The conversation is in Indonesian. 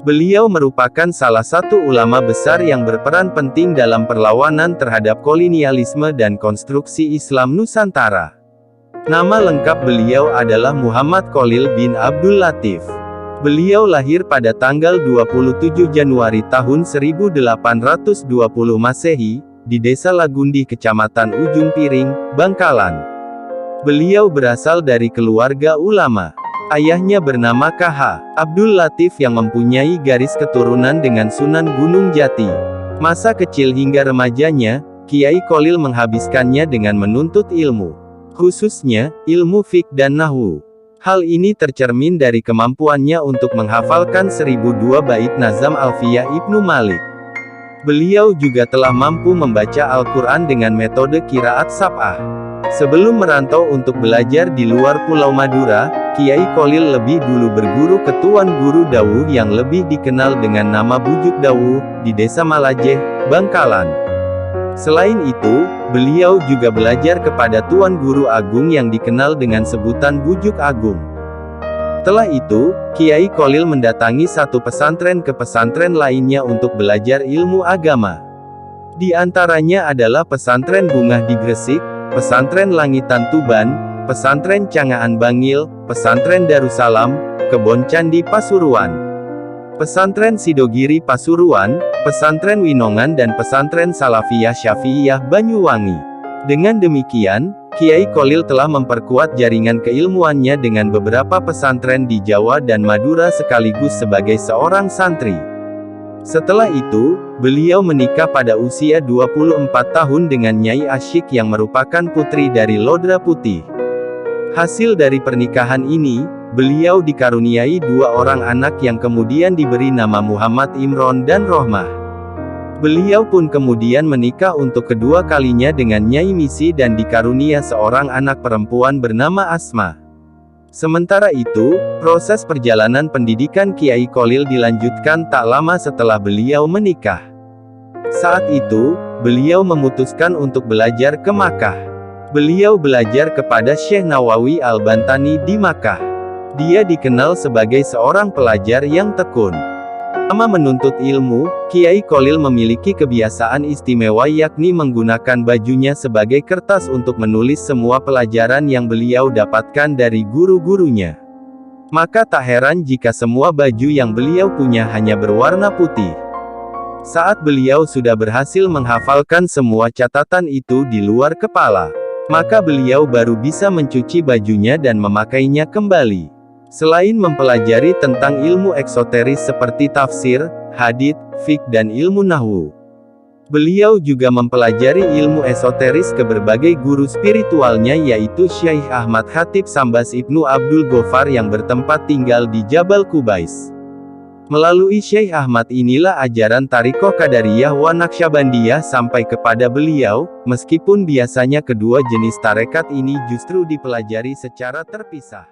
Beliau merupakan salah satu ulama besar yang berperan penting dalam perlawanan terhadap kolonialisme dan konstruksi Islam Nusantara. Nama lengkap beliau adalah Muhammad Khalil bin Abdul Latif. Beliau lahir pada tanggal 27 Januari tahun 1820 Masehi, di Desa Lagundi Kecamatan Ujung Piring, Bangkalan. Beliau berasal dari keluarga ulama. Ayahnya bernama KH Abdul Latif yang mempunyai garis keturunan dengan Sunan Gunung Jati. Masa kecil hingga remajanya, Kiai Khalil menghabiskannya dengan menuntut ilmu, khususnya ilmu fiqh dan nahwu. Hal ini tercermin dari kemampuannya untuk menghafalkan 1002 bait nazam Alfiyah Ibnu Malik. Beliau juga telah mampu membaca Al-Quran dengan metode qiraat sab'ah. Sebelum merantau untuk belajar di luar Pulau Madura, Kiai Khalil lebih dulu berguru ke Tuan Guru Dawuh yang lebih dikenal dengan nama Bujuk Dawuh, di Desa Malajeh, Bangkalan. Selain itu, beliau juga belajar kepada Tuan Guru Agung yang dikenal dengan sebutan Bujuk Agung. Setelah itu, Kiai Khalil mendatangi satu pesantren ke pesantren lainnya untuk belajar ilmu agama. Di antaranya adalah pesantren Bungah di Gresik, pesantren Langitan Tuban, pesantren Cangaan Bangil, pesantren Darussalam, Kebon Candi Pasuruan, pesantren Sidogiri Pasuruan, pesantren Winongan dan pesantren Salafiyah Syafi'iyah Banyuwangi. Dengan demikian, Kiai Khalil telah memperkuat jaringan keilmuannya dengan beberapa pesantren di Jawa dan Madura sekaligus sebagai seorang santri. Setelah itu, beliau menikah pada usia 24 tahun dengan Nyai Asyik yang merupakan putri dari Lodra Putih. Hasil dari pernikahan ini, beliau dikaruniai 2 orang anak yang kemudian diberi nama Muhammad Imron dan Rohmah. Beliau pun kemudian menikah untuk kedua kalinya dengan Nyai Misi dan dikarunia seorang anak perempuan bernama Asma. Sementara itu, proses perjalanan pendidikan Kiai Khalil dilanjutkan tak lama setelah beliau menikah. Saat itu, beliau memutuskan untuk belajar ke Makkah. Beliau belajar kepada Syekh Nawawi Al-Bantani di Makkah. Dia dikenal sebagai seorang pelajar yang tekun. Selama menuntut ilmu, Kiai Khalil memiliki kebiasaan istimewa yakni menggunakan bajunya sebagai kertas untuk menulis semua pelajaran yang beliau dapatkan dari guru-gurunya. Maka tak heran jika semua baju yang beliau punya hanya berwarna putih. Saat beliau sudah berhasil menghafalkan semua catatan itu di luar kepala, maka beliau baru bisa mencuci bajunya dan memakainya kembali. Selain mempelajari tentang ilmu eksoteris seperti tafsir, hadits, fiqh dan ilmu nahwu, beliau juga mempelajari ilmu esoteris ke berbagai guru spiritualnya yaitu Syekh Ahmad Khatib Sambas Ibnu Abdul Ghoffar yang bertempat tinggal di Jabal Kubais. Melalui Syekh Ahmad inilah ajaran Thariqah Qadariyah wa Naqsyabandiyah sampai kepada beliau, meskipun biasanya kedua jenis tarekat ini justru dipelajari secara terpisah.